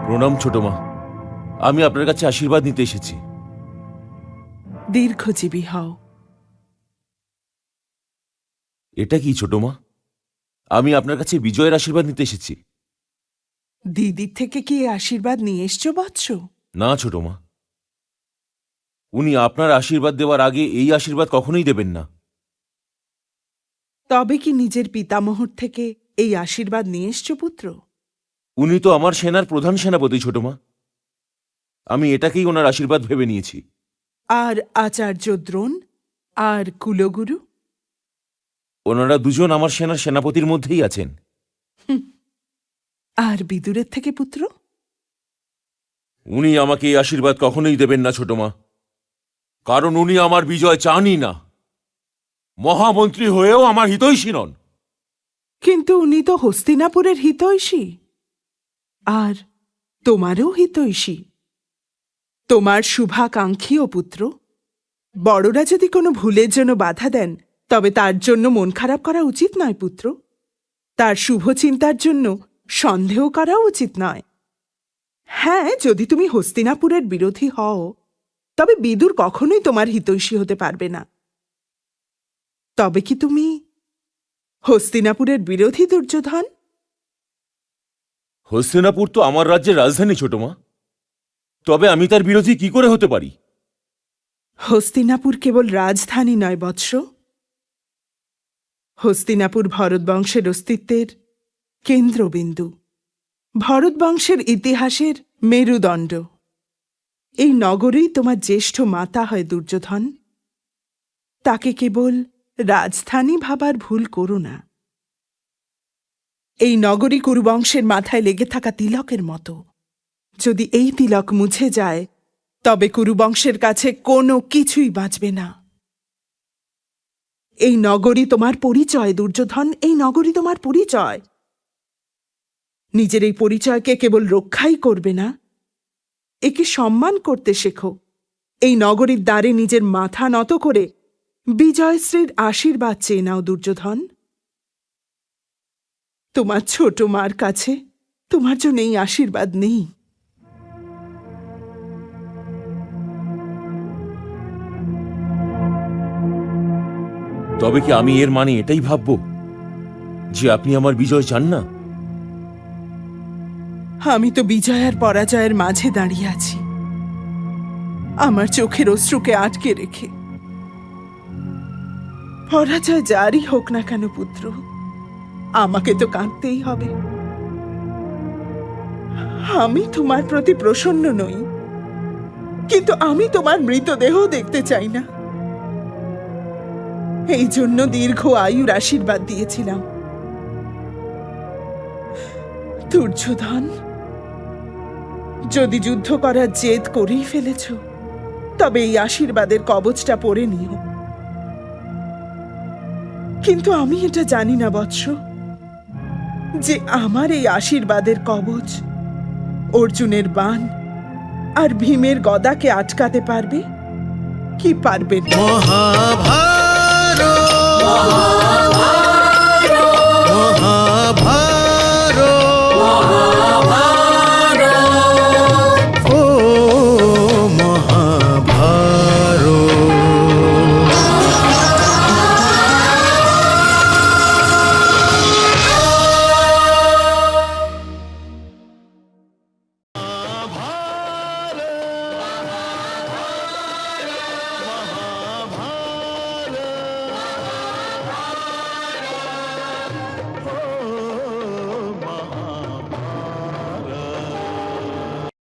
প্রণাম ছোট মা, আমি আপনার কাছে আশীর্বাদ নিতে এসেছি। দীর্ঘজীবী হও। এটা কি ছোট মা? আমি আপনার কাছে বিজয়ের আশীর্বাদ নিতে এসেছি। দিদির থেকে কি এ আশীর্বাদ নিয়ে এসছো বৎস? না ছোট মা, উনি আপনার আশীর্বাদ দেওয়ার আগে এই আশীর্বাদ কখনোই দেবেন না। তবে কি নিজের পিতামহর থেকে এই আশীর্বাদ নিয়ে এসছো পুত্র? উনি তো আমার সেনার প্রধান সেনাপতি ছোট মা, আমি এটাকেই ওনার আশীর্বাদ ভেবে নিয়েছি। আর আচার্য দ্রোণ আর কুলগুরু? ওনারা দুজন আমার সেনার সেনাপতির মধ্যেই আছেন। আর বিদুরের থেকে পুত্র? উনি আমাকে এই আশীর্বাদ কখনোই দেবেন না ছোট মা, কারণ উনি আমার বিজয় চানই না। মহামন্ত্রী হয়েও আমার হিতৈষী নন। কিন্তু উনি তো হস্তিনাপুরের হিতৈষী, আর তোমারও হিতৈষী, তোমার শুভাকাঙ্ক্ষীও পুত্র। বড়রা যদি কোনো ভুলের জন্য বাধা দেন, তবে তার জন্য মন খারাপ করা উচিত নয় পুত্র। তার শুভ চিন্তার জন্য সন্দেহ করাও উচিত নয়। হ্যাঁ, যদি তুমি হস্তিনাপুরের বিরোধী হও, তবে বিদুর কখনোই তোমার হিতৈষী হতে পারবে না। তবে কি তুমি হস্তিনাপুরের বিরোধী দুর্যোধন? হস্তিনাপুর তো আমার রাজ্যের রাজধানী ছোট মা, তবে আমি তার বিরোধী কি করে হতে পারি? হস্তিনাপুর কেবল রাজধানী নয় বৎস, হস্তিনাপুর ভরতবংশের অস্তিত্বের কেন্দ্রবিন্দু, ভরতবংশের ইতিহাসের মেরুদণ্ড। এই নগরেই তোমার জ্যেষ্ঠ মাতা হয় দুর্যোধন। তাকে কেবল রাজধানী ভাবার ভুল করো না। এই নগরী কুরুবংশের মাথায় লেগে থাকা তিলকের মতো। যদি এই তিলক মুছে যায়, তবে কুরুবংশের কাছে কোনো কিছুই বাঁচবে না। এই নগরী তোমার পরিচয় দুর্যোধন, এই নগরী তোমার পরিচয়। নিজের এই পরিচয়কে কেবল রক্ষাই করবে না, একে সম্মান করতে শেখো। এই নগরীর দ্বারে নিজের মাথা নত করে বিজয়শ্রীর আশীর্বাদ চেয়ে নাও দুর্যোধন। তোমার ছোট মার কাছে তোমার জন্য এই আশীর্বাদ নেই। তবে কি আমি এর মানে এটাই ভাবব যে আপনি আমার বিজয় চান না? আমি তো বিজয় আর পরাজয়ের মাঝে দাঁড়িয়ে আছি, আমার চোখের অশ্রুকে আটকে রেখে। পরাজয় যারই হোক না কেন পুত্র, আমাকে তো কাঁদতেই হবে। আমি তোমার প্রতি প্রসন্ন নই, কিন্তু আমি তোমার মৃতদেহ দেখতে চাই না। এই জন্য দীর্ঘ আয়ুর আশীর্বাদ দিয়েছিলাম। দুর্যোধন, যদি যুদ্ধ করার জেদ করেই ফেলেছ, তবে এই আশীর্বাদের কবচটা পরে নিও। কিন্তু আমি এটা জানি না বৎস, যে আমার এই আশীর্বাদের কবচ অর্জুনের বাণ আর ভীমের গদাকে আটকাতে পারবে কি পারবে না।